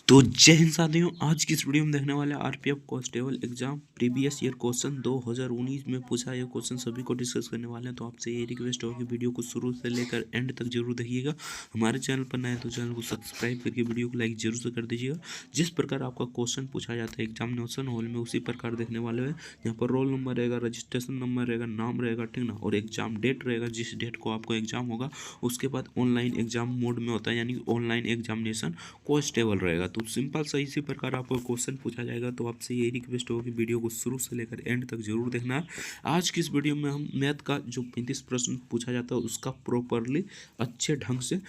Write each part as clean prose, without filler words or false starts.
तो जय हिंद साथियों, आज की इस वीडियो में देखने वाले RPF constable exam previous year question 2019 में पूछा ये क्वेश्चन सभी को डिस्कस करने वाले हैं। तो आपसे ये रिक्वेस्ट होगी, वीडियो को शुरू से लेकर एंड तक जरूर देखिएगा। हमारे चैनल पर नए तो चैनल को सब्सक्राइब करके वीडियो को लाइक जरूर से कर दीजिएगा। जिस प्रकार आपका क्वेश्चन पूछा जाता है एग्जामिनेशन हॉल में, उसी प्रकार देखने वाले हैं। यहाँ पर रोल नंबर रहेगा, रजिस्ट्रेशन नंबर रहेगा, नाम रहेगा, ठीक ना, और एग्जाम डेट रहेगा, जिस डेट को आपको एग्जाम होगा। उसके बाद ऑनलाइन एग्जाम मोड में होता है, यानी ऑनलाइन एग्जामिनेशन कांस्टेबल रहेगा। तो सिंपल सा इसी प्रकार आपको क्वेश्चन पूछा जाएगा। तो आपसे यही रिक्वेस्ट होगी, वीडियो को शुरू से लेकर एंड तक जरूर देखना है। आज की इस वीडियो में हम मैथ का जो 35 प्रश्न पूछा जाता है उसका प्रॉपरली अच्छे ढंग से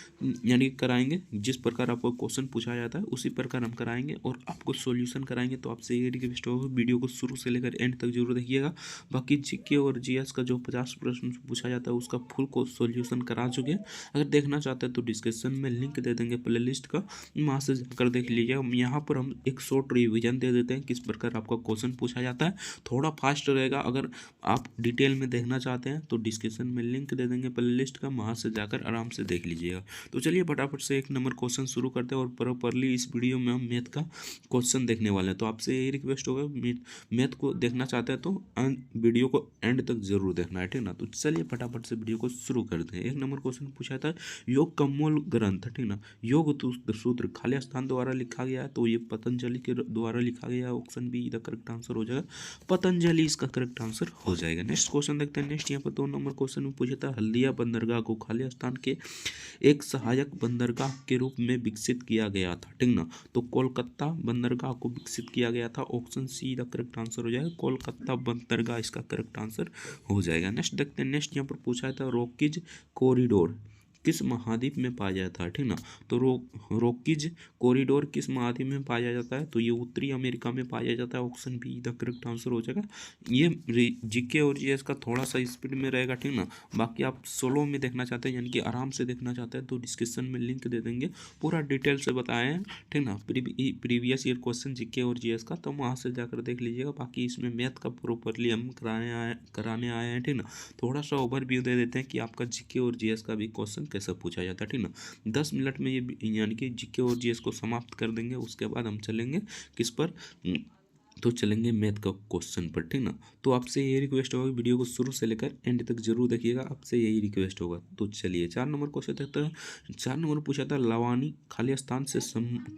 यानी कराएंगे। जिस प्रकार आपको क्वेश्चन पूछा जाता है उसी प्रकार हम कराएंगे और आपको सॉल्यूशन कराएंगे। तो आपसे ये रिक्वेस्ट होगी, वीडियो को शुरू से लेकर एंड तक जरूर देखिएगा। बाकी जीके और जीएस का जो 50 प्रश्न पूछा जाता है उसका फुल को सॉल्यूशन करा चुके हैं। अगर देखना चाहते हैं तो डिस्क्रिप्शन में लिंक दे देंगे प्ले लिस्ट का, वहाँ से जाकर देख लीजिए। यहाँ पर हम एक शॉर्ट रिवीजन दे देते हैं किस प्रकार आपका क्वेश्चन पूछा जाता है। थोड़ा फास्ट रहेगा। अगर आप डिटेल में देखना चाहते हैं तो डिस्क्रिप्शन में लिंक दे देंगे प्ले लिस्ट का, वहाँ से जाकर आराम से देख लीजिएगा। तो चलिए फटाफट से एक नंबर क्वेश्चन शुरू करते हैं और प्रॉपरली इस वीडियो में हम मैथ का क्वेश्चन देखने वाले हैं। तो आपसे यही रिक्वेस्ट होगा, मैथ को देखना चाहते हैं तो वीडियो को एंड तक जरूर देखना है, ठीक ना। तो चलिए फटाफट से वीडियो को शुरू करते हैं। एक नंबर क्वेश्चन पूछा था, योग का मूल ग्रंथ, ठीक ना, योग सूत्र खाली स्थान द्वारा लिखा गया है। तो ये पतंजलि के द्वारा लिखा गया है। Option be the correct answer हो जाएगा, पतंजलि इसका करेक्ट आंसर हो जाएगा। नेक्स्ट क्वेश्चन देखते हैं। नेक्स्ट यहाँ पर 2 नंबर क्वेश्चन में पूछा था, हल्दिया बंदरगाह को खाली स्थान के एक सहायक बंदरगाह के रूप में विकसित किया गया था, ठीक ना। तो कोलकाता बंदरगाह को विकसित किया गया था। Option C the correct answer हो जाएगा, कोलकाता बंदरगाह इसका करेक्ट आंसर हो जाएगा। नेक्स्ट देखते हैं। नेक्स्ट यहाँ पर पूछा था, रॉकीज कॉरिडोर किस महाद्वीप में पाया जाता है, ठीक ना। तो रॉकीज कॉरिडोर किस महाद्वीप में पाया जाता है, तो ये उत्तरी अमेरिका में पाया जाता है। Option be the correct answer हो जाएगा। ये जीके और जीएस का थोड़ा सा स्पीड में रहेगा, ठीक ना। बाकी आप सोलो में देखना चाहते हैं, यानी कि आराम से देखना चाहते हैं, तो डिस्क्रिप्शन में लिंक दे देंगे, पूरा डिटेल से बताए हैं, ठीक ना। प्रीवियस ईयर क्वेश्चन जीके और जीएस का, तो वहाँ से जाकर देख लीजिएगा। बाकी इसमें मैथ का प्रॉपरली हम कराने आए हैं, ठीक ना। थोड़ा सा ओवरव्यू दे देते हैं कि आपका जीके और जीएस का भी क्वेश्चन कैसे पूछा जाता है, ठीक ना। 10 मिनट में ये यानी कि जीके और जीएस को समाप्त कर देंगे। उसके बाद हम चलेंगे किस पर, तो चलेंगे मैथ का क्वेश्चन पर, ठीक ना। तो आपसे यही रिक्वेस्ट होगा, वीडियो को शुरू से लेकर एंड तक जरूर देखिएगा। आपसे यही रिक्वेस्ट होगा। तो चलिए 4 नंबर क्वेश्चन देखते हैं। 4 नंबर पूछा था, लवानी खाली स्थान से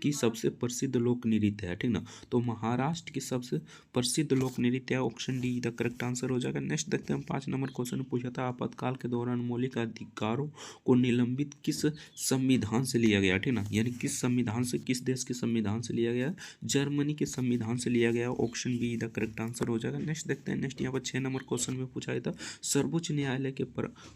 की सबसे प्रसिद्ध लोक नृत्य है, ठीक ना। तो महाराष्ट्र की सबसे प्रसिद्ध लोक नृत्य है। Option D the correct answer हो जाएगा। नेक्स्ट देखते हैं। 5 नंबर क्वेश्चन पूछा था, आपातकाल के दौरान मौलिक अधिकारों को निलंबित किस संविधान से लिया गया, ठीक ना, यानी किस संविधान से, किस देश के संविधान से लिया गया, जर्मनी के संविधान से लिया गया। Option be the correct answer हो जाएगा। नेक्स्ट देखते हैं। नेक्स्ट यहाँ पर 6 नंबर क्वेश्चन में पूछा था, सर्वोच्च न्यायालय के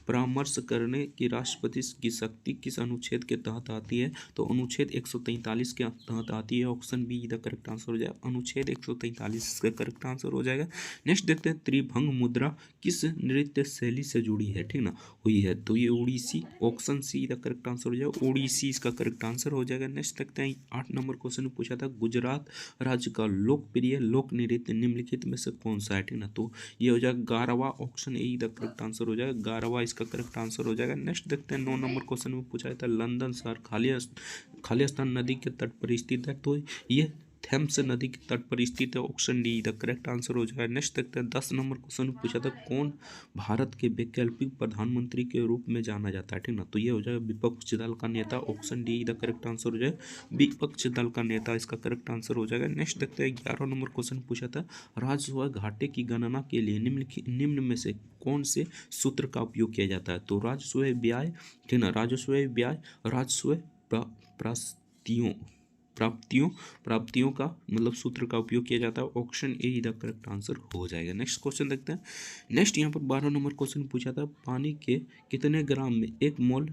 परामर्श करने की राष्ट्रपति की शक्ति किस अनुच्छेद के तहत आती है, तो अनुच्छेद 143 के तहत आती है। Option be the correct answer हो जाएगा, अनुच्छेद 143 का करेक्ट आंसर हो जाएगा। नेक्स्ट देखते हैं, त्रिभंग मुद्रा किस नृत्य शैली से जुड़ी है, ठीक ना, हुई है, तो ये Odissi. Option C the correct answer हो जाएगा, ओडिसी इसका करेक्ट आंसर हो जाएगा। नेक्स्ट देखते हैं। 8 नंबर क्वेश्चन में पूछा था, गुजरात राज्य का लोकप्रिय लोक नृत्य निम्नलिखित में से कौन सा है, ठीक ना, तो ये हो जाएगा गारवा। Option A the correct answer हो जाएगा, गारवा इसका करेक्ट आंसर हो जाएगा। नेक्स्ट देखते हैं। 9 नंबर क्वेश्चन में पूछा था, लंदन शहर खाली स्थान नदी के तट पर स्थित है, तो ये थेम्स नदी के तट पर स्थित है। Option D the correct answer हो जाएगा। नेक्स्ट देखते हैं। 10 नंबर क्वेश्चन में पूछा था, कौन भारत के वैकल्पिक प्रधानमंत्री के रूप में जाना जाता है, ठीक ना, तो ये हो जाएगा विपक्ष दल का नेता। Option D the correct answer हो जाएगा, विपक्ष दल का नेता इसका करेक्ट आंसर हो जाएगा। नेक्स्ट देखते हैं। 11 नंबर क्वेश्चन पूछा था, राजस्व घाटे की गणना के लिए निम्न में से कौन से सूत्र का उपयोग किया जाता है, तो राजस्व व्यय, ठीक ना, राजस्व व्यय, राजस्व प्राप्तियों का मतलब सूत्र का उपयोग किया जाता है। Option A the correct answer हो जाएगा। नेक्स्ट क्वेश्चन देखते हैं। नेक्स्ट यहाँ पर 12 नंबर क्वेश्चन पूछा था, पानी के कितने ग्राम में 1 मोल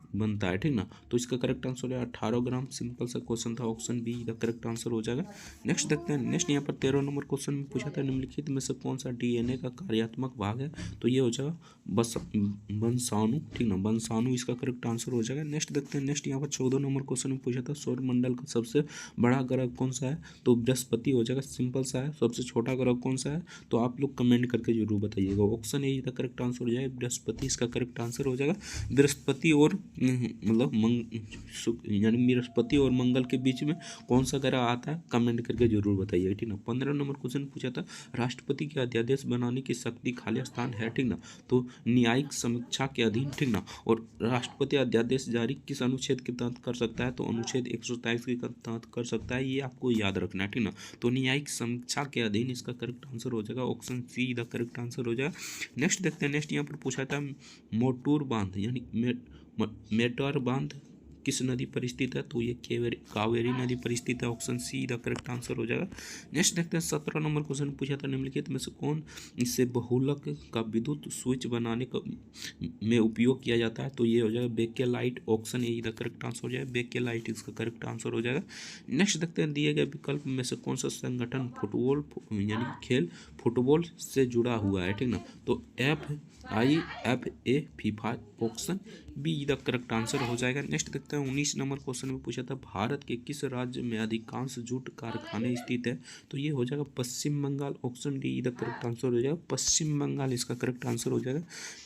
बनता है, ठीक ना, तो इसका करेक्ट आंसर है 18 ग्राम। सिंपल सा क्वेश्चन था। Option be the correct answer हो जाएगा। नेक्स्ट देखते हैं। नेक्स्ट यहाँ पर 13 नंबर क्वेश्चन में पूछा था, निम्नलिखित में से कौन सा डीएनए का कार्यात्मक भाग है, तो ये हो जाएगा वंशाणु, ठीक ना, वंशाणु इसका करेक्ट आंसर हो जाएगा। नेक्स्ट देखते हैं। नेक्स्ट यहाँ पर 14 नंबर क्वेश्चन में पूछा था, सौर मंडल का सबसे बड़ा ग्रह कौन सा है, तो बृहस्पति हो जाएगा। सिंपल सा है। सबसे छोटा ग्रह कौन सा है, तो आप लोग कमेंट करके जरूर बताइएगा। Option A the correct answer हो जाएगा, बृहस्पति इसका करेक्ट आंसर हो जाएगा। बृहस्पति और मतलब यानी बृहस्पति और मंगल के बीच में कौन सा ग्रह आता है, कमेंट करके जरूर बताइए, ठीक ना। 15 नंबर क्वेश्चन पूछा था, राष्ट्रपति के अध्यादेश बनाने की शक्ति खाली स्थान है, ठीक ना। तो न्यायिक समीक्षा के अधीन, ठीक ना। और राष्ट्रपति अध्यादेश जारी किस अनुच्छेद के तहत कर सकता है, तो अनुच्छेद 127 के तहत कर सकता है, ये आपको याद रखना है, ठीक ना। तो न्यायिक समीक्षा के अधीन इसका करेक्ट आंसर हो जाएगा option C the correct answer हो जाएगा। नेक्स्ट देखते हैं, नेक्स्ट यहाँ पर पूछा था, मोटूर बांध यानी मेटार बांध किस नदी पर स्थित है, तो ये कावेरी नदी पर स्थित है, option C the correct answer हो जाएगा। नेक्स्ट देखते हैं, 17 नंबर क्वेश्चन पूछा था, निम्नलिखित में से कौन इससे बहुलक का विद्युत स्विच बनाने का में उपयोग किया जाता है, तो ये हो जाएगा bakelite, option A the correct answer हो जाएगा, बेकेलाइट इसका करेक्ट आंसर हो जाएगा। नेक्स्ट देखते हैं, दिए गए विकल्प में से कौन सा संगठन फुटबॉल यानी खेल फुटबॉल से जुड़ा हुआ है, ठीक ना। तो FIFA FIFA, option be the correct answer हो जाएगा। नेक्स्ट देखते हैं, 19 नंबर क्वेश्चन में पूछा था, भारत के किस राज्य में अधिकांश जूट कारखाने स्थित है, तो ये हो जाएगा Paschim Bangal, option D the correct answer हो जाएगा, पश्चिम बंगाल इसका करेक्ट आंसर हो जाएगा।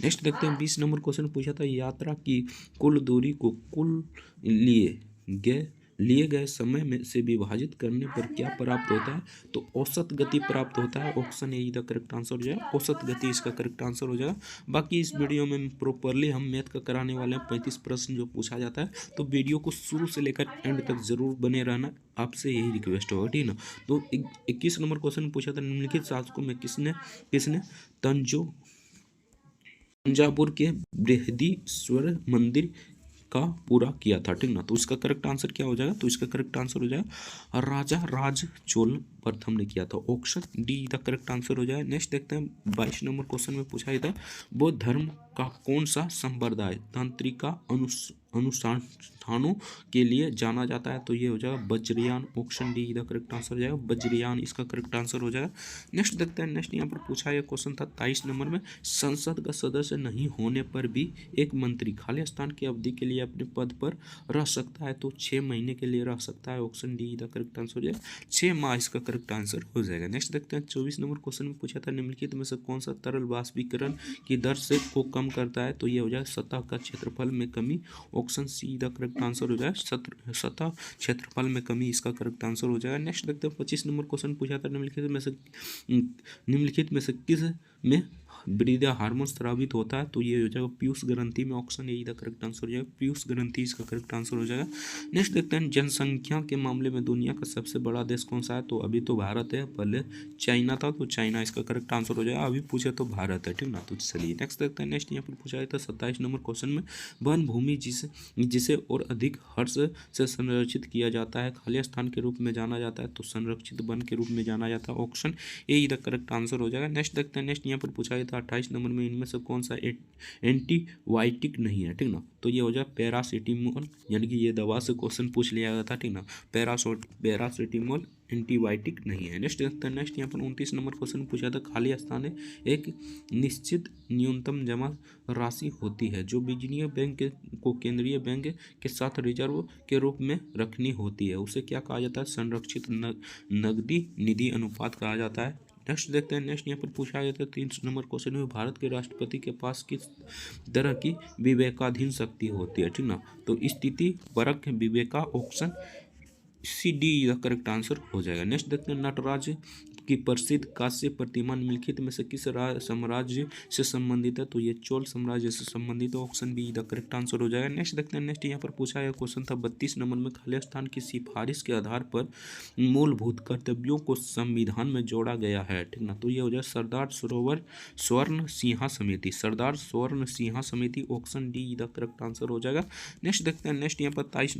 नेक्स्ट देखते हैं, 20 नंबर क्वेश्चन पूछा था, यात्रा की कुल दूरी को कुल लिए गए समय में से विभाजित करने पर क्या प्राप्त होता है, तो औसत गति प्राप्त होता है, option A the correct answer हो जाएगा, औसत गति इसका करेक्ट आंसर हो जाएगा। बाकी इस वीडियो में प्रॉपरली हम मैथ का कराने वाले हैं, 35 प्रश्न जो पूछा जाता है, तो वीडियो को शुरू से लेकर एंड तक जरूर बने रहना, आपसे यही रिक्वेस्ट होगा, ठीक ना। तो 21 नंबर क्वेश्चन पूछा था, निम्नलिखित शासकों में किसने तंजावुर के बृहदीश्वर मंदिर का पूरा किया था, ठीक ना। तो इसका करेक्ट आंसर क्या हो जाएगा, तो इसका करेक्ट आंसर हो जाएगा राजा राज चोल प्रथम ने किया था, option D the correct answer हो जाएगा। नेक्स्ट देखते हैं, 22 नंबर क्वेश्चन में पूछा था, बौद्ध धर्म का कौन सा संप्रदाय तांत्रिका अनुष्ठानों के लिए जाना जाता है, तो ये हो जाएगा Vajrayana, option D the correct answer हो जाएगा, वज्रयान इसका करेक्ट आंसर हो जाएगा। नेक्स्ट देखते हैं, नेक्स्ट यहाँ पर पूछा यह क्वेश्चन था 23 नंबर में, संसद का सदस्य नहीं होने पर भी एक मंत्री खाली स्थान की अवधि के लिए अपने पद पर रह सकता है, तो 6 महीने के लिए रह सकता है, option D the correct answer हो जाएगा, 6 माह इसका करेक्ट आंसर हो जाएगा। नेक्स्ट देखते हैं, 24 नंबर क्वेश्चन में पूछा था, निम्नलिखित में से कौन सा तरल वाष्पीकरण की दर से को कम करता है, तो ये हो जाएगा सतह का क्षेत्रफल में कमी, option C the correct answer हो जाएगा, सतह क्षेत्रफल में कमी इसका करेक्ट आंसर हो जाएगा। नेक्स्ट देखते हैं, 25 नंबर क्वेश्चन पूछा था, निम्नलिखित में से किस में वृद्धा हार्मोन स्रावित होता है, तो ये हो जाएगा पीयूष ग्रंथि में, option A the correct answer हो जाएगा, पीयूष ग्रंथि इसका करेक्ट आंसर हो जाएगा। नेक्स्ट देखते हैं, जनसंख्या के मामले में दुनिया का सबसे बड़ा देश कौन सा है, तो अभी तो भारत है, पहले चाइना था, तो चाइना इसका करेक्ट आंसर हो जाएगा, अभी पूछे तो भारत है, ठीक ना। तो चलिए नेक्स्ट देखते हैं, नेक्स्ट यहाँ पर पूछा जाता है 27 नंबर क्वेश्चन में, वन भूमि जिसे और अधिक हर्ष से संरक्षित किया जाता है, खाली स्थान के रूप में जाना जाता है, तो संरक्षित वन के रूप में जाना जाता है, option A the correct answer हो जाएगा। नेक्स्ट देखते हैं, नेक्स्ट यहाँ पर पूछा गया था 28 नंबर में, इनमें से कौन सा एंटीबायोटिक नहीं है, ठीक ना। तो ये हो जाए पैरासीटामोल, यानी कि ये दवा से क्वेश्चन पूछ लिया गया था, ठीक ना, पैरासीटामोल एंटीबायोटिक नहीं है। नेक्स्ट देखते हैं, नेक्स्ट यहाँ पर 29 नंबर क्वेश्चन पूछा था, खाली स्थान है एक निश्चित न्यूनतम जमा राशि होती है जो वाणिज्यिक बैंक को केंद्रीय बैंक के साथ रिजर्व के रूप में रखनी होती है, उसे क्या कहा जाता है, संरक्षित नकदी निधि अनुपात कहा जाता है। नेक्स्ट देखते हैं, नेक्स्ट यहाँ पर पूछा गया था 30 नंबर क्वेश्चन में, भारत के राष्ट्रपति के पास किस तरह की विवेकाधीन शक्ति होती है, ठीक ना। तो स्थिति परक विवेका, ऑप्शन सी डी का करेक्ट आंसर हो जाएगा। नेक्स्ट देखते हैं, नटराज की प्रसिद्ध कांस्य प्रतिमा निम्नलिखित में से किस साम्राज्य से संबंधित है, तो ये चोल साम्राज्य से संबंधित है, option be the correct answer हो जाएगा। नेक्स्ट देखते हैं, नेक्स्ट यहाँ पर पूछा गया क्वेश्चन था 32 नंबर में, खाली स्थान की सिफारिश के आधार पर मूलभूत कर्तव्यों को संविधान में जोड़ा गया है, ठीक ना। तो ये हो जाए सरदार सरोवर स्वर्ण सिंहा समिति, सरदार स्वर्ण सिंहा समिति, option D the correct answer हो जाएगा। नेक्स्ट देखते हैं, नेक्स्ट यहाँ पर 33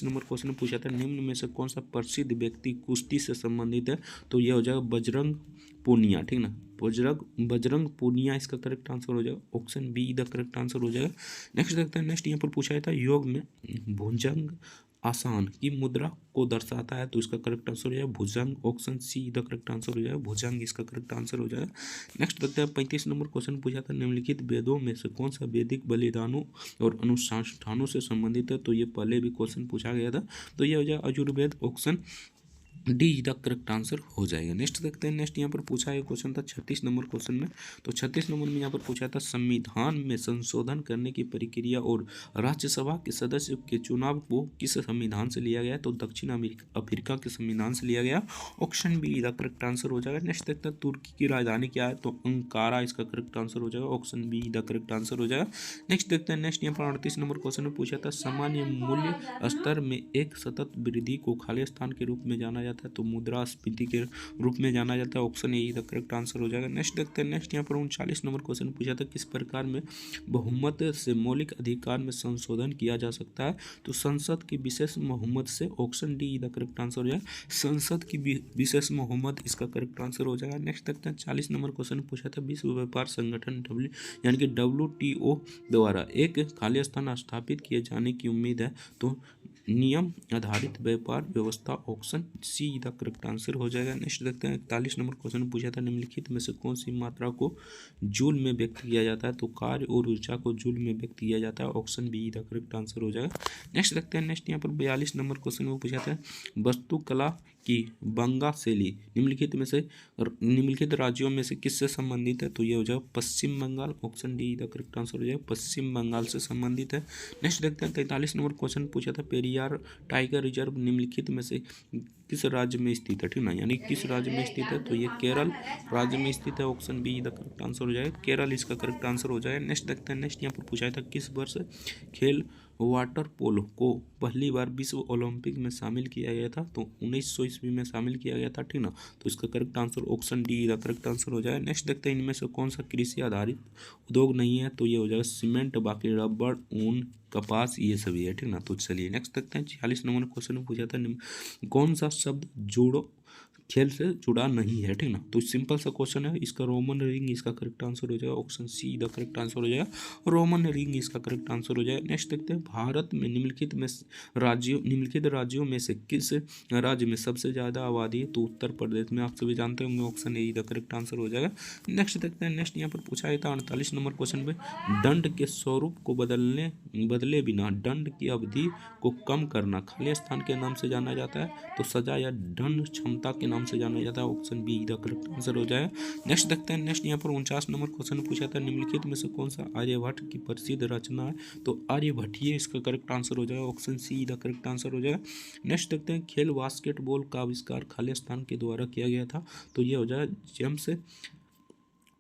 नंबर क्वेश्चन पूछा था, निम्न में से कौन सा प्रसिद्ध व्यक्ति कुश्ती से संबंधित है, तो यह हो जाएगा बजरंग पूनिया, ठीक ना, बजरंग पूनिया इसका करेक्ट आंसर हो जाएगा, option be the correct answer हो जाएगा। नेक्स्ट देखते हैं, नेक्स्ट यहाँ पर पूछा था, योग में भुजंग आसान की मुद्रा को दर्शाता है, तो इसका करेक्ट आंसर हो जाएगा भुजंग, option C the correct answer हो जाएगा, भुजंग इसका करेक्ट आंसर हो जाएगा। नेक्स्ट देखते हैं, 35 नंबर क्वेश्चन पूछा था, निम्नलिखित वेदों में से कौन सा वैदिक बलिदानों और अनुष्ठानों से संबंधित है, तो ये पहले भी क्वेश्चन पूछा गया था, तो ये हो जाएगा Yajurveda, option D the correct answer हो जाएगा। नेक्स्ट देखते हैं। नेक्स्ट यहाँ पर पूछा है क्वेश्चन था 36 नंबर क्वेश्चन में। तो 36 नंबर में यहाँ पर पूछा था संविधान में संशोधन करने की प्रक्रिया और राज्यसभा के सदस्य के चुनाव को किस संविधान से लिया गया? तो दक्षिण अफ्रीका के संविधान से लिया गया। Option be the correct answer हो जाएगा। नेक्स्ट देखते हैं तुर्की की राजधानी क्या है? तो अंकारा इसका करेक्ट आंसर हो जाएगा। Option be the correct answer हो जाएगा। नेक्स्ट देखते हैं। नेक्स्ट यहाँ पर 38 नंबर क्वेश्चन में पूछा था सामान्य मूल्य स्तर में एक सतत वृद्धि को खालिस्तान के रूप में जाना जाता है, तो मुद्रास्फीति के रूप में जाना जाता है। Option A the correct answer हो जाएगा। नेक्स्ट देखते हैं। नेक्स्ट यहाँ पर 39 नंबर क्वेश्चन पूछा था किस प्रकार में बहुमत से मौलिक अधिकार में संशोधन किया जा सकता है? तो संसद की विशेष बहुमत से। Option D the correct answer हो जाएगा। संसद की विशेष बहुमत इसका करेक्ट आंसर हो जाएगा। नेक्स्ट देखते हैं। 40 नंबर क्वेश्चन पूछा था विश्व व्यापार संगठन यानी कि WTO द्वारा एक खालिस्तान स्थापित किए जाने की उम्मीद है, तो नियम आधारित व्यापार व्यवस्था। Option C the correct answer हो जाएगा। नेक्स्ट देखते हैं। 41 नंबर क्वेश्चन पूछा था निम्नलिखित में से कौन सी मात्रा को जूल में व्यक्त किया जाता है? तो कार्य और ऊर्जा को जूल में व्यक्त किया जाता है। Option be the correct answer हो जाएगा। नेक्स्ट देखते हैं। नेक्स्ट यहाँ पर 42 नंबर क्वेश्चन में पूछा था वास्तुकला की बंगा शैली निम्नलिखित राज्यों में से किससे संबंधित है? तो ये हो जाएगा Paschim Bangal. Option D the correct answer हो जाएगा। पश्चिम बंगाल से संबंधित है। नेक्स्ट देखते हैं। 43 नंबर क्वेश्चन पूछा था पेरियार टाइगर रिजर्व निम्नलिखित में से किस राज्य में स्थित है? ठीक ना, यानी किस राज्य में स्थित है? तो ये केरल राज्य में स्थित है। Option be the correct answer हो जाएगा। केरल इसका करेक्ट आंसर हो जाएगा। नेक्स्ट देखते हैं। नेक्स्ट यहाँ पर पूछा था किस वर्ष खेल वाटर पोलो को पहली बार विश्व ओलंपिक में शामिल किया गया था? तो 1900 ईस्वी में शामिल किया गया था। ठीक ना, तो इसका correct answer option D the correct answer हो जाएगा। नेक्स्ट देखते हैं इनमें से कौन सा कृषि आधारित उद्योग नहीं है? तो ये हो जाएगा सीमेंट, बाकी रबड़, ऊन, कपास, ये सभी है। ठीक ना, तो चलिए नेक्स्ट देखते हैं। 46 नंबर क्वेश्चन में पूछा था कौन सा शब्द जोड़ो खेल से जुड़ा नहीं है? ठीक ना, तो सिंपल सा क्वेश्चन है। इसका रोमन रिंग इसका करेक्ट आंसर हो जाएगा। Option C the correct answer हो जाएगा। रोमन रिंग इसका करेक्ट आंसर हो जाएगा। नेक्स्ट देखते हैं। भारत में निम्नलिखित राज्यों में से किस राज्य में सबसे ज़्यादा आबादी है? तो उत्तर प्रदेश में। आप सभी जानते होंगे। Option A the correct answer हो जाएगा। नेक्स्ट देखते हैं। नेक्स्ट यहाँ पर पूछा गया था 48 नंबर क्वेश्चन में दंड के स्वरूप को बदले बिना दंड की अवधि को कम करना खालिस्तान के नाम से जाना जाता है? तो सजा या दंड क्षमता के नाम से जाना जाता है। Option be the correct answer हो जाएगा। नेक्स्ट देखते हैं। नेक्स्ट यहाँ पर 49 नंबर क्वेश्चन पूछा था निम्नलिखित में से कौन सा आर्यभट्ट की प्रसिद्ध रचना है? तो आर्यभट्टीय इसका करेक्ट आंसर हो जाएगा। Option C the correct answer हो जाएगा। नेक्स्ट देखते हैं। खेल बास्केटबॉल का आविष्कार खालिस्तान के द्वारा किया गया था? तो ये हो जाएगा जेम्स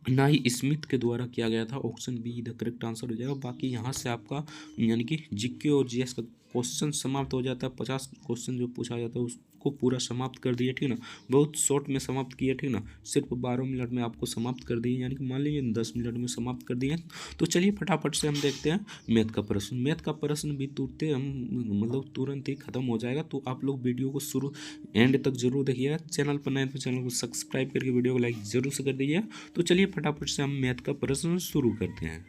नाई स्मिथ के द्वारा किया गया था। Option be the correct answer हो जाएगा। बाकी यहाँ से आपका यानी कि जीके और जीएस का क्वेश्चन समाप्त हो जाता है। 50 क्वेश्चन जो पूछा जाता है उसको पूरा समाप्त कर दिए। ठीक ना, बहुत शॉर्ट में समाप्त किया। ठीक ना, सिर्फ 12 मिनट में आपको समाप्त कर दिए, यानी कि मान लीजिए 10 मिनट में समाप्त कर दिए। तो चलिए फटाफट से हम देखते हैं मैथ का प्रश्न। मैथ का प्रश्न भी तुरंत ही खत्म हो जाएगा। तो आप लोग वीडियो को शुरू एंड तक जरूर देखिएगा। चैनल पर नए तो चैनल को सब्सक्राइब करके वीडियो को लाइक जरूर से कर दीजिए। तो चलिए फटाफट से हम मैथ का प्रश्न शुरू करते हैं।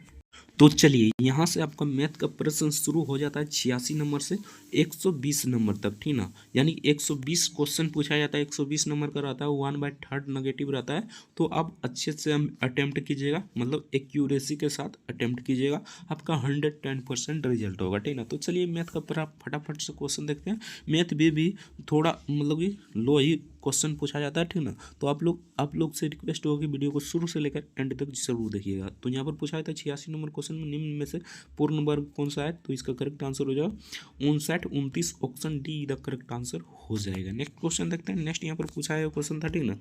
तो चलिए यहाँ से आपका मैथ का प्रश्न शुरू हो जाता है 86 नंबर से 120 नंबर तक। ठीक ना, यानी 120 क्वेश्चन पूछा जाता है। 120 नंबर का रहता है, 1/3 नेगेटिव रहता है। तो आप अच्छे से अटेम्प्ट कीजिएगा, मतलब एक्यूरेसी के साथ अटेम्प्ट कीजिएगा, आपका 110% रिजल्ट होगा। ठीक ना, तो चलिए मैथ का फटाफट से क्वेश्चन देखते हैं। मैथ भी थोड़ा कि लो ही क्वेश्चन पूछा जाता है। ठीक ना, तो आप लोग से रिक्वेस्ट होगी वीडियो को शुरू से लेकर एंड तक जरूर देखिएगा। तो यहाँ पर पूछा था 86 नंबर क्वेश्चन में निम्न में से पूर्ण वर्ग कौन सा है? तो इसका करेक्ट आंसर हो जाएगा 59, 29। Option D the correct answer हो जाएगा। नेक्स्ट क्वेश्चन देखते हैं। नेक्स्ट यहाँ पर पूछा है क्वेश्चन था। ठीक ना,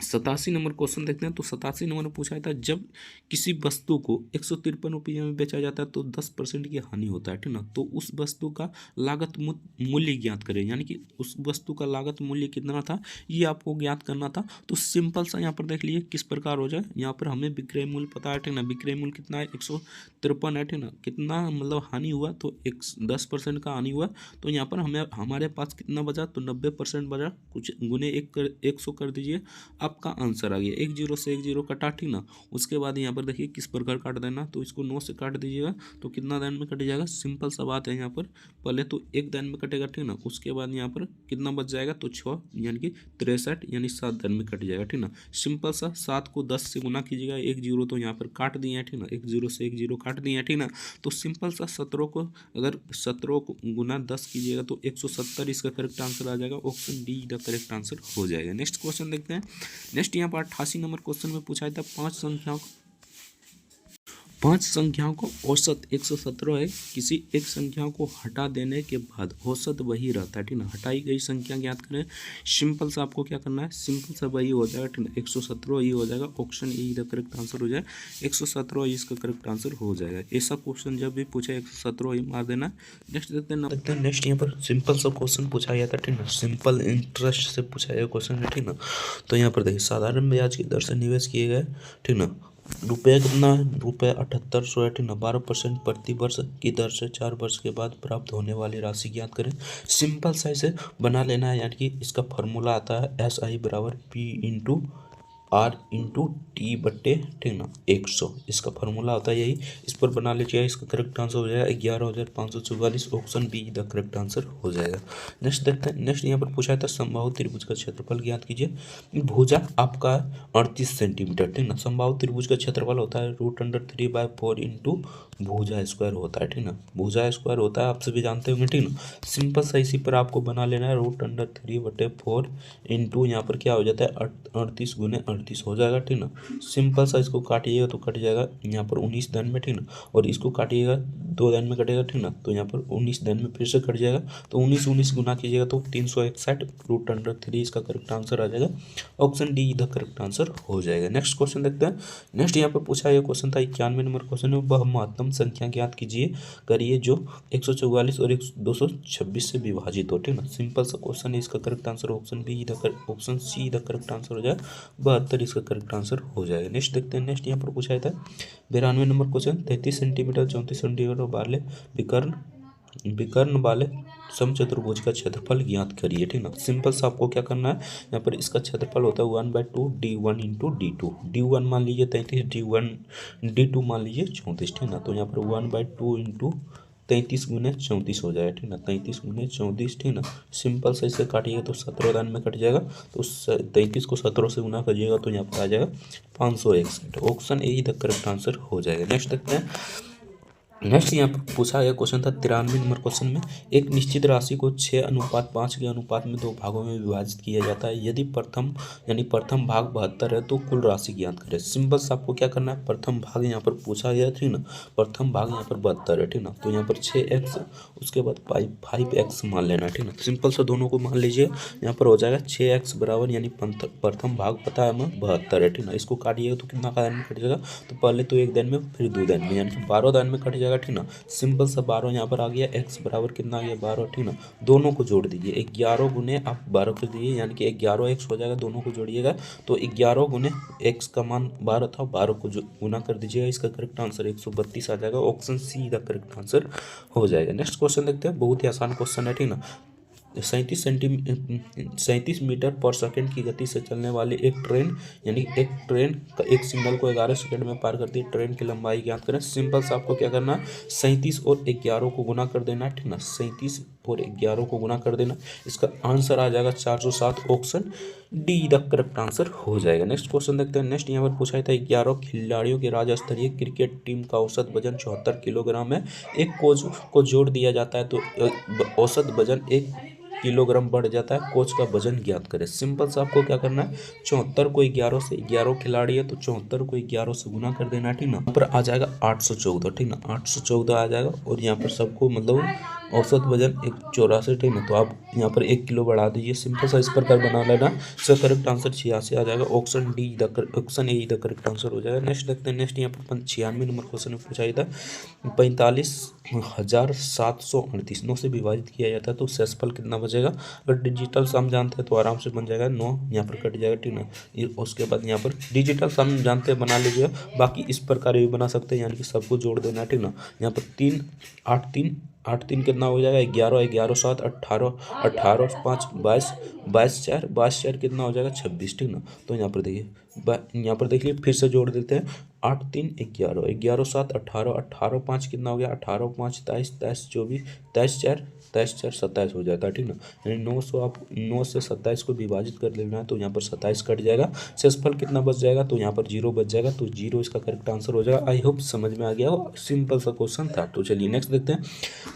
87 नंबर क्वेश्चन देखते हैं। तो 87 नंबर में पूछा था जब किसी वस्तु को 153 रुपये में बेचा जाता है तो 10% की हानि होता है। ठीक ना, तो उस वस्तु का लागत मूल्य ज्ञात करें, यानी कि उस वस्तु का लागत मूल्य कितना था ये आपको ज्ञात करना था। तो सिंपल सा यहाँ पर देख लीजिए किस प्रकार हो जाए। यहाँ पर हमें विक्रय मूल्य पता है। ठीक ना, विक्रय मूल्य कितना है? 153 है। ठीक ना, कितना हानि हुआ? तो 10% का हानि हुआ। तो यहाँ पर हमारे पास कितना बचा? तो 90% बचा। कुछ गुने 100 कर दीजिए। आपका आंसर आ गया। एक जीरो से एक जीरो कटा, ठीक ना। उसके बाद यहाँ पर देखिए किस प्रकार काट देना, तो इसको 9 से काट दीजिएगा तो कितना दान में कट जाएगा। सिंपल सा बात है यहाँ पर, पहले तो एक दान में कटेगा, ठीक ना। उसके बाद यहाँ पर कितना बच जाएगा, तो 6 यानी कि 63 यानी 7 दान में कट जाएगा, ठीक ना। सिंपल सा 7 को 10 से गुना कीजिएगा, एक जीरो तो यहाँ पर काट दिए हैं, ठीक ना। एक जीरो से एक जीरो काट दिए हैं, ठीक ना। तो सिंपल सा 17 को अगर 17 को गुना 10 कीजिएगा तो 170 इसका करेक्ट आंसर आ जाएगा। Option D the correct answer हो जाएगा। नेक्स्ट क्वेश्चन देखते हैं। नेक्स्ट यहाँ पर 88 नंबर क्वेश्चन में पूछा था पांच संख्याओं का औसत 117 है। किसी एक संख्या को हटा देने के बाद औसत वही रहता है, ठीक ना। हटाई गई संख्या ज्ञात करें। सिंपल सा आपको क्या करना है, सिंपल सा वही हो जाएगा, ठीक ना। 117 ही हो जाएगा। Option A the correct answer हो जाएगा। 117 इसका करेक्ट आंसर हो जाएगा। ऐसा क्वेश्चन जब भी पूछे 117 ही मार देना। नेक्स्ट देखते हैं। नेक्स्ट यहाँ पर सिंपल सा क्वेश्चन पूछा गया था, ठीक ना। सिंपल इंटरेस्ट से पूछा गया क्वेश्चन है, ठीक ना। तो यहाँ पर देखिए साधारण ब्याज की दर से निवेश किए गए, ठीक ना। रुपये कितना है, रुपये 7800 है, ठीक ना। 12% प्रति वर्ष की दर से 4 वर्ष के बाद प्राप्त होने वाली राशि ज्ञात करें। सिंपल सा इसे बना लेना है, यानी कि इसका फॉर्मूला आता है SI बराबर P/R/T/, ठीक ना, 100 इसका फॉर्मूला होता है यही। इस पर बना लीजिए, इसका करेक्ट आंसर हो जाएगा 11,544। Option be the correct answer हो जाएगा। नेक्स्ट देखते हैं। नेक्स्ट यहाँ पर पूछा था समबाहु त्रिभुज का क्षेत्रफल ज्ञात कीजिए। भुजा आपका 38 सेंटीमीटर, ठीक ना। समबाहु त्रिभुज का क्षेत्रफल होता है √3/4 इंटू भुजा स्क्वायर होता है, ठीक ना। भुजा स्क्वायर होता है, आप सभी जानते होंगे, ठीक ना। सिंपल सा इसी पर आपको बना लेना है √3/4 इंटू यहाँ पर क्या हो जाता है 38 गुने 38 हो जाएगा, ठीक ना। सिंपल सा इसको काटिएगा तो कट जाएगा यहाँ पर 19 दान में, ठीक ना। और इसको काटिएगा 2 दान में कटेगा, ठीक ना। तो यहाँ पर 19 दान में फिर से कट जाएगा, तो 19 गुना कीजिएगा तो 361 √3 इसका करेक्ट आंसर आ जाएगा। Option D the correct answer हो जाएगा। नेक्स्ट क्वेश्चन देखते हैं। नेक्स्ट यहाँ पर पूछा यह क्वेश्चन था 91 नंबर क्वेश्चन है। वह महत्तम संख्या ज्ञात कीजिए करिए जो 144 और 226 से विभाजित हो, ठीक ना। सिंपल सा क्वेश्चन है, इसका correct answer option C the correct answer हो जाएगा। 72 इसका करेक्ट आंसर हो जाएगा। नेक्स्ट देखते हैं। नेक्स्ट यहाँ पर पूछा था 92 नंबर क्वेश्चन। 33 सेंटीमीटर 34 सेंटीमीटर वाले विकर्ण वाले समचतुर्भुज का क्षेत्रफल ज्ञात करिए, ठीक ना। सिंपल सा आपको क्या करना है, यहाँ पर इसका क्षेत्रफल होता है 1/2 D1 इंटू D2। D1 मान लीजिए 33, D2 मान लीजिए 34, ठीक ना। तो यहाँ पर 1/2 इंटू 33 गुने 34 हो जाएगा, ठीक ना। 33 गुने 34, ठीक ना। सिंपल से इसे काटिएगा तो 17 दान में कट जाएगा, तो 33 को 17 से गुना करिएगा तो यहाँ पर आ जाएगा 561। Option A the correct answer हो जाएगा। नेक्स्ट देखते हैं। नेक्स्ट यहाँ पर पूछा गया क्वेश्चन था 93 नंबर क्वेश्चन में। एक निश्चित राशि को 6:5 के अनुपात में 2 भागों में विभाजित किया जाता है। यदि प्रथम भाग 72 है तो कुल राशि ज्ञात करें। सिंपल से आपको क्या करना है, प्रथम भाग यहाँ पर पूछा गया, ठीक ना। प्रथम भाग यहाँ पर 72 है, ठीक ना। तो यहाँ पर 6x उसके बाद 5x मान लेना, ठीक ना। सिंपल से दोनों को मान लीजिए, यहाँ पर हो जाएगा 6x बराबर, यानी प्रथम भाग पता है हमें 72 है, ठीक ना। इसको काटिएगा तो कितना दान में कट जाएगा, तो पहले तो 1 दान में फिर 2 दान में, यानी कि 12 दान में कट जाएगा, ठीक ना। सिंपल सा 12 यहाँ पर आ गया। x बराबर कितना आ गया 12, ठीक ना। दोनों को जोड़ दीजिए, 11 गुने आप 12 कर दीजिए, यानी कि 11x हो जाएगा। दोनों को जोड़िएगा तो 11 गुने x का मान 12 था, 12 को गुना कर दीजिएगा। इसका करेक्ट आंसर 132 आ जाएगा। Option C the correct answer हो जाएगा। नेक्स्ट क्वेश्चन देखते हैं। बहुत ही आसान क्वेश्चन है, ठीक ना। 37 मीटर पर सेकंड की गति से चलने वाली एक ट्रेन, यानी एक ट्रेन का एक सिग्नल को 11 सेकंड में पार करती है। ट्रेन की लंबाई ज्ञात करें। सिंपल से आपको क्या करना है, 37 और 11 को गुना कर देना, ठीक ना। 37 और 11 को गुना कर देना, इसका आंसर आ जाएगा 407। Option D the correct answer हो जाएगा। नेक्स्ट क्वेश्चन देखते हैं। नेक्स्ट यहाँ पर पूछा था 11 खिलाड़ियों के राज्य स्तरीय क्रिकेट टीम का औसत वजन 74 किलोग्राम है। एक कोच को जोड़ दिया जाता है तो औसत वजन 1 किलोग्राम बढ़ जाता है। कोच का वजन ज्ञात करें। सिंपल से आपको क्या करना है, 74 को 11 से, 11 खिलाड़ी है तो 74 को 11 से गुना कर देना, ठीक ना। यहाँ पर आ जाएगा 814, ठीक ना। 814 आ जाएगा और यहाँ पर सबको मतलब औसत वजन 184, ठीक ना। तो आप यहाँ पर 1 किलो बढ़ा दीजिए। सिंपल सा इस प्रकार बना लेना। इसका करेक्ट आंसर 86 आ जाएगा। Option A the correct answer हो जाएगा। नेक्स्ट देखते हैं। नेक्स्ट यहाँ पर 96 नंबर क्वेश्चन में पूछा था 45,738 9 से विभाजित किया जाता है तो शेषफल कितना बचेगा। अगर डिजिटल सम जानते हैं तो आराम से बन जाएगा, 9 यहाँ पर कट जाएगा, ठीक ना। उसके बाद यहाँ पर डिजिटल सम जानते हैं बना लीजिएगा। बाकी इस प्रकार भी बना सकते हैं, यानी कि सबको जोड़ देना, ठीक ना। यहाँ पर 3 8 3 8 3 कितना हो जाएगा 11, 11 7 18, 18 5 22, 22 4 कितना हो जाएगा 26, ठीक ना। तो यहाँ पर देखिए यहाँ पर देखिए फिर से जोड़ देते हैं 8 3 11, 11 7 18, 18 5 कितना हो गया 18 5 23, 23 24, 23 4, 23 4 27 हो जाता है, ठीक ना। यानी 900 आप 9 से 27 को विभाजित कर लेना है तो यहाँ पर 27 कट जाएगा, शेषफल कितना बच जाएगा तो यहाँ पर 0 बच जाएगा, तो 0 इसका करेक्ट आंसर हो जाएगा। आई होप समझ में आ गया हो, सिंपल सा क्वेश्चन था। तो चलिए नेक्स्ट देखते हैं,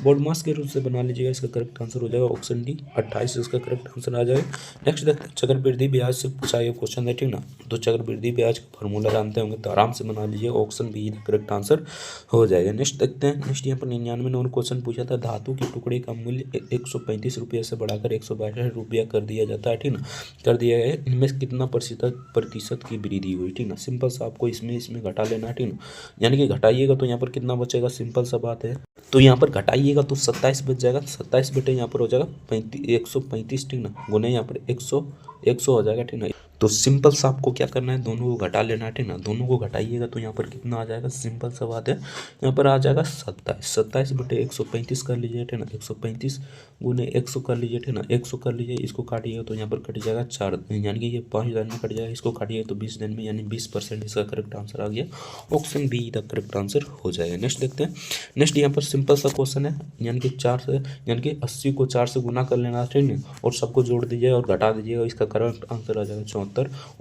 बोर्ड मास के रूप से बना लीजिएगा, इसका करेक्ट आंसर हो जाएगा ऑप्शन डी 28 इसका करेक्ट आंसर आ जाएगा। नेक्स्ट देखते हैं, चक्रवृद्धि ब्याज से पूछा ये क्वेश्चन है, ठीक ना। तो चक्रवृद्धि ब्याज का फॉर्मूला जानते होंगे तो आराम से बना लीजिए, ऑप्शन बी करेक्ट आंसर हो जाएगा। नेक्स्ट देखते हैं, नेक्स्ट यहाँ पर 99 नंबर क्वेश्चन पूछा था, धातु के टुकड़े का मूल्य 135 रुपये से बढ़ाकर 162 रुपया कर दिया जाता है, ठीक ना, कर दिया गया है, इनमें कितना प्रतिशत की वृद्धि हुई, ठीक ना। सिंपल सा आपको इसमें घटा लेना है, ठीक ना। यानी कि घटाइएगा तो यहाँ पर कितना बचेगा, सिंपल सा बात है। तो यहाँ पर घटाइएगा तो 27 बच जाएगा, 27 बटे यहाँ पर हो जाएगा 135, ठीक ना, गुने यहाँ पर 100 हो जाएगा, ठीक ना। तो सिंपल सा आपको क्या करना है, दोनों को घटा लेना है, ठीक ना। दोनों को घटाइएगा तो यहाँ पर कितना आ जाएगा, सिंपल सा बात है, यहाँ पर आ जाएगा 27 बटे 135 कर लीजिए, ठीक ना। 135 गुने 100 कर लीजिए, ठीक ना। 100 कर लीजिए, इसको काटिएगा तो यहाँ पर कट जाएगा 4, यानी कि ये 5 दिन में कट जाएगा, इसको काटिएगा तो 20 दिन में, यानी 20% इसका करेक्ट आंसर आ गया, option be the correct answer हो जाएगा। नेक्स्ट देखते हैं, नेक्स्ट यहाँ पर सिंपल सा क्वेश्चन है, यानी कि 4 से, यानी कि 80 को 4 से गुना कर लेना, ठीक है, और सबको जोड़ दीजिए और घटा दीजिएगा, इसका करेक्ट आंसर आ जाएगा 74,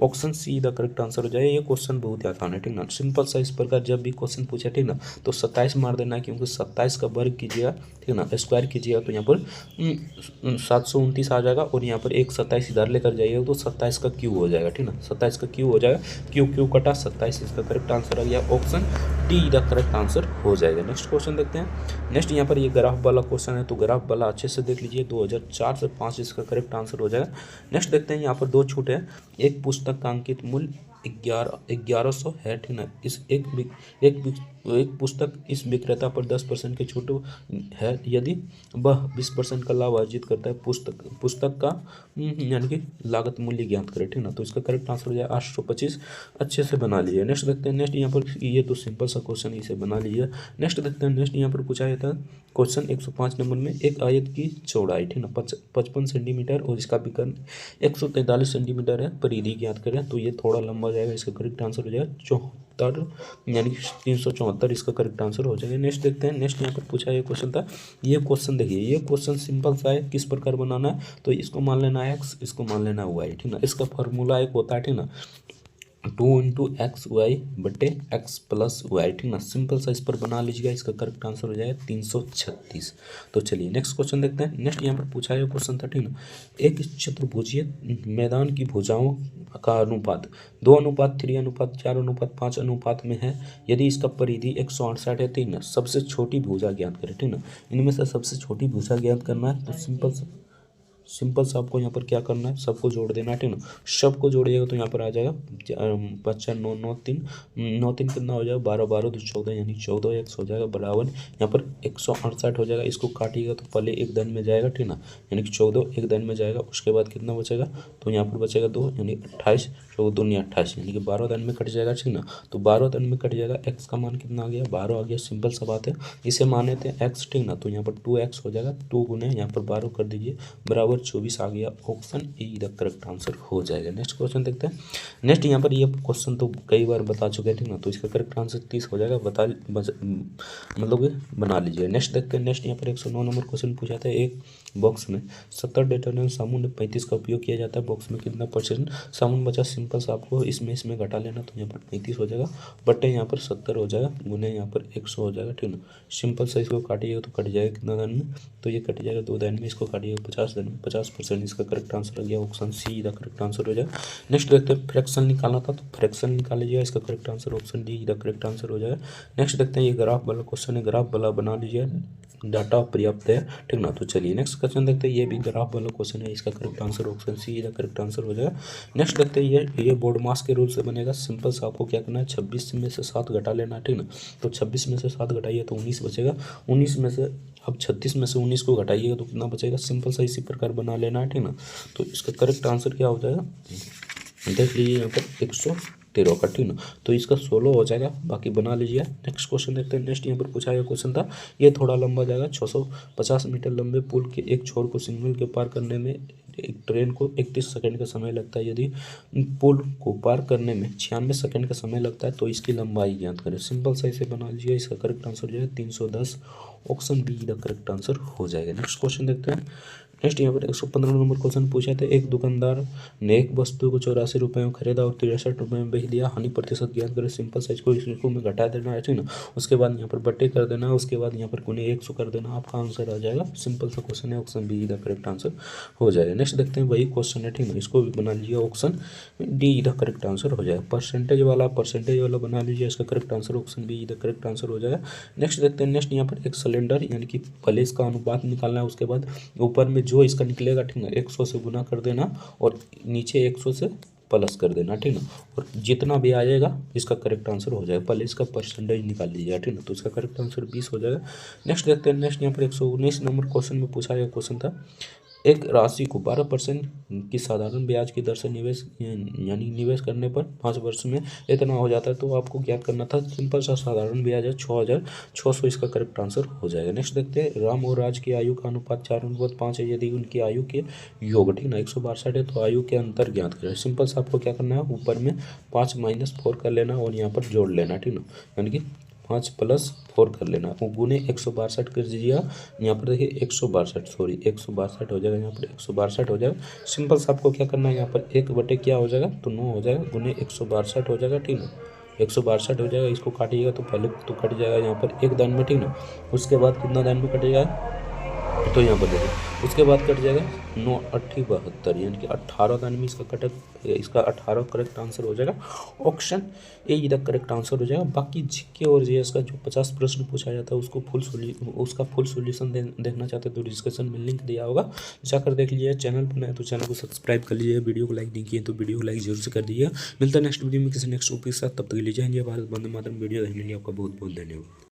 option C the correct answer हो जाएगा। ये क्वेश्चन बहुत ही आसान है, ठीक ना, सिंपल सा। इस प्रकार जब भी क्वेश्चन पूछे, ठीक ना, तो 27 मार देना है, क्योंकि 27 का वर्ग कीजिएगा, ठीक ना, स्क्वायर कीजिएगा तो यहाँ पर 729 आ जाएगा, और यहाँ पर एक 27 इधर लेकर जाइएगा तो 27 का क्यू हो जाएगा, ठीक ना, 27 का क्यू हो जाएगा, क्यू कटा 27 इसका करेक्ट आंसर आ गया, option D the correct answer हो जाएगा। नेक्स्ट क्वेश्चन देखते हैं, नेक्स्ट यहाँ पर ये ग्राफ वाला क्वेश्चन है, तो ग्राफ वाला अच्छे से देख लीजिए, 2004 से 5 इसका करेक्ट आंसर हो जाएगा। नेक्स्ट देखते हैं, यहाँ पर 2 छूट है, एक पुस्तक का अंकित मूल्य 1100 है, ठीक ना। इस एक पुस्तक इस विक्रेता पर 10% की छूट है, यदि वह 20% का लाभ अर्जित करता है, पुस्तक का यानी कि लागत मूल्य ज्ञात करें, ठीक ना। तो इसका करेक्ट आंसर हो जाए 825, अच्छे से बना लीजिए। नेक्स्ट देखते हैं, नेक्स्ट यहाँ पर ये तो सिंपल सा क्वेश्चन, इसे बना लीजिए। नेक्स्ट देखते हैं, नेक्स्ट यहाँ पर पूछा जाता है क्वेश्चन 105 नंबर में, एक आयत की चौड़ाई, ठीक ना, 55 सेंटीमीटर और इसका विकर्ण 143 सेंटीमीटर है, परिधि ज्ञात करें, तो ये थोड़ा लंबा हो जाएगा, इसका करेक्ट आंसर हो जाएगा 74, यानी कि 374 इसका करेक्ट आंसर हो जाएगा। नेक्स्ट देखते हैं, नेक्स्ट यहाँ पर पूछा ये क्वेश्चन था, ये क्वेश्चन देखिए, ये क्वेश्चन सिंपल सा है, किस प्रकार बनाना है, तो इसको मान लेना है x, इसको मान लेना है y, ठीक ना। इसका फॉर्मूला एक होता है, ठीक ना, 2 × XY बटे x + y, ठीक ना। सिंपल सा इस पर बना लीजिएगा, इसका करेक्ट आंसर हो जाएगा 336। तो चलिए नेक्स्ट क्वेश्चन देखते हैं। नेक्स्ट यहाँ पर पूछा है क्वेश्चन था, ठीक ना, एक चतुर्भुजीय मैदान की भुजाओं का अनुपात 2:3:4:5 में है, यदि इसका परिधि 168 है, ठीक ना। सबसे छोटी भुजा ज्ञात करें, ठीक ना, इनमें से सबसे छोटी भुजा ज्ञात करना है। तो सिंपल सा आपको यहाँ पर क्या करना है, सबको जोड़ देना है, ठीक ना। सबको जोड़िएगा तो यहाँ पर आ जाएगा 5 4 9 9 3 9 3 कितना हो जाएगा 12 12 2 14, यानी 14 x हो जाएगा बराबर यहाँ पर 168 हो जाएगा। इसको काटिएगा तो पहले एक धन में जाएगा, ठीक ना, यानी कि 14 एक धन में जाएगा, उसके बाद कितना बचेगा, तो यहाँ पर बचेगा 2, यानी 28, 14 दूनी 28, यानी कि 12 धन में कट जाएगा, ठीक ना। तो 12 धन में कट जाएगा, x का मान कितना आ गया 12 आ गया, सिंपल सा बात है। इसे माने थे x, ठीक ना, तो यहाँ पर 2x हो जाएगा, 2 गुने यहाँ पर 12 कर दीजिए बराबर 24 आ गया, option A the correct answer हो जाएगा। नेक्स्ट क्वेश्चन देखते हैं। नेक्स्ट यहाँ पर ये क्वेश्चन तो कई बार बता चुके हैं, ठीक ना, तो इसका करेक्ट आंसर 30 हो जाएगा, मतलब बना लीजिए। नेक्स्ट देखते हैं। नेक्स्ट यहाँ पर 109 नंबर क्वेश्चन पूछा था, एक बॉक्स में 70 डिटर्जेंट साबुन 35 का उपयोग किया जाता है, बॉक्स में कितना % साबुन बचा। सिंपल सा आपको इसमें घटा लेना, तो यहाँ पर 35 हो जाएगा बटे यहाँ पर 70 हो जाएगा, गुने यहाँ पर 100 हो जाएगा, ठीक ना। सिंपल सा इसको काटिएगा तो कट जाएगा कितना दिन में, तो ये कट जाएगा 2 दिन में, इसको काटिएगा 50 दिन में, 50% इसका करेक्ट आंसर आ गया, option C the correct answer हो जाएगा। नेक्स्ट देखते हैं, फ्रैक्शन निकालना था, तो फ्रैक्शन निकाल लीजिएगा, इसका correct answer option D the correct answer हो जाएगा। नेक्स्ट देखते हैं, ये ग्राफ वाला क्वेश्चन है, ग्राफ वाला बना लीजिए, डाटा पर्याप्त है, ठीक ना। तो चलिए नेक्स्ट क्वेश्चन देखते हैं, ये भी ग्राफ वाला क्वेश्चन है, इसका correct answer option C the correct answer हो जाएगा। नेक्स्ट देखते हैं, ये बोर्ड मास के रूल से बनेगा। सिंपल से आपको क्या करना है, 26 में से 7 घटा लेना, ठीक ना। तो 26 में से 7 घटाइए तो 19 बचेगा, 19 में से अब 36 में से 19 को घटाइएगा तो कितना बचेगा। सिंपल सा इसी प्रकार बना लेना है, ठीक ना। तो इसका करेक्ट आंसर क्या हो जाएगा, देख लीजिए यहाँ पर 13 का, ठीक ना। तो इसका 16 हो जाएगा, बाकी बना लीजिए। नेक्स्ट क्वेश्चन देखते हैं। नेक्स्ट यहाँ पर पूछा गया क्वेश्चन था, ये थोड़ा लंबा जाएगा। 650 मीटर लंबे पुल के एक छोर को सिग्नल के पार करने में एक ट्रेन को 31 सेकंड का समय लगता है। यदि पुल को पार करने में 96 सेकंड का समय लगता है तो इसकी लंबाई ज्ञात करें। सिंपल सा इसे बना लीजिए। इसका करेक्ट आंसर हो जाएगा 310। Option be the correct answer हो जाएगा। नेक्स्ट क्वेश्चन देखते हैं। नेक्स्ट यहाँ पर 115 नंबर क्वेश्चन पूछा था, एक दुकानदार ने एक वस्तु को 84 रुपये में खरीदा और 63 रुपये में बेच दिया। हानि प्रतिशत ज्ञात करें। सिंपल साइज को इसको में घटा देना है, ठीक ना। उसके बाद यहाँ पर बट्टे कर देना है, उसके बाद यहाँ पर गुने 100 कर देना, आपका आंसर आ जाएगा। सिंपल सा क्वेश्चन है, option be the correct answer हो जाएगा। नेक्स्ट देखते हैं, वही क्वेश्चन है, ठीक ना। इसको भी बना लीजिए, option D the correct answer हो जाएगा। परसेंटेज वाला बना लीजिए, इसका correct answer option be the correct answer हो जाएगा। नेक्स्ट देखते हैं। नेक्स्ट यहाँ पर एक सिलेंडर यानी कि पहले इसका अनुपात निकालना है, उसके बाद ऊपर में जो इसका निकलेगा, ठीक ना, 100 से गुना कर देना और नीचे 100 से प्लस कर देना, ठीक ना। और जितना भी आ जाएगा इसका करेक्ट आंसर हो जाएगा। पहले इसका परसेंटेज निकाल लीजिएगा, ठीक ना। तो इसका करेक्ट आंसर 20 हो जाएगा। नेक्स्ट देखते हैं। नेक्स्ट यहाँ पर 119 नंबर क्वेश्चन में पूछा गया क्वेश्चन था, एक राशि को 12% की साधारण ब्याज की दर से निवेश यानी निवेश करने पर 5 वर्ष में इतना हो जाता है, तो आपको ज्ञात करना था। सिंपल सा साधारण ब्याज है 6600, इसका करेक्ट आंसर हो जाएगा। नेक्स्ट देखते हैं। राम और राज की आयु का अनुपात 4:5 है। यदि उनकी आयु के योग, ठीक ना, 162 है, तो आयु के अंतर ज्ञात करें। सिंपल सा आपको क्या करना है, ऊपर में 5 - 4 कर लेना और यहाँ पर जोड़ लेना, ठीक ना, यानी कि 5 + 4 कर लेना। वो गुने 162 कर दीजिएगा। यहाँ पर देखिए 162 हो जाएगा, यहाँ पर 162 हो जाएगा। सिंपल से आपको क्या करना है, यहाँ पर 1 क्या हो जाएगा, तो 9 हो जाएगा, गुने 162 हो जाएगा, ठीक ना। 162 हो जाएगा। इसको काटिएगा तो पहले तो कट जाएगा यहाँ पर एक दान में, ठीक ना। उसके बाद कितना दान में कटेगा, तो यहाँ पर देखिए उसके बाद कट जाएगा 9 × 8 = 72, यानी कि 18 दान में इसका 18 करेक्ट आंसर हो जाएगा। ऑप्शन ए इधर करेक्ट आंसर हो जाएगा। बाकी जीके और जीएस का जो 50 प्रश्न पूछा जाता है उसका फुल सॉल्यूशन देखना चाहते हैं तो डिस्क्रिप्शन में लिंक दिया होगा, जाकर देख लीजिए। चैनल पर नए तो चैनल को सब्सक्राइब कर लीजिए। वीडियो को लाइक नहीं किए तो वीडियो को लाइक जरूर से कर दीजिए। मिलता है नेक्स्ट वीडियो में किसी नेक्स्ट टॉपिक के साथ, तब तक के लिए जय हिंद, जय भारत, वंदे मातरम। वीडियो देखने के लिए आपका बहुत बहुत धन्यवाद।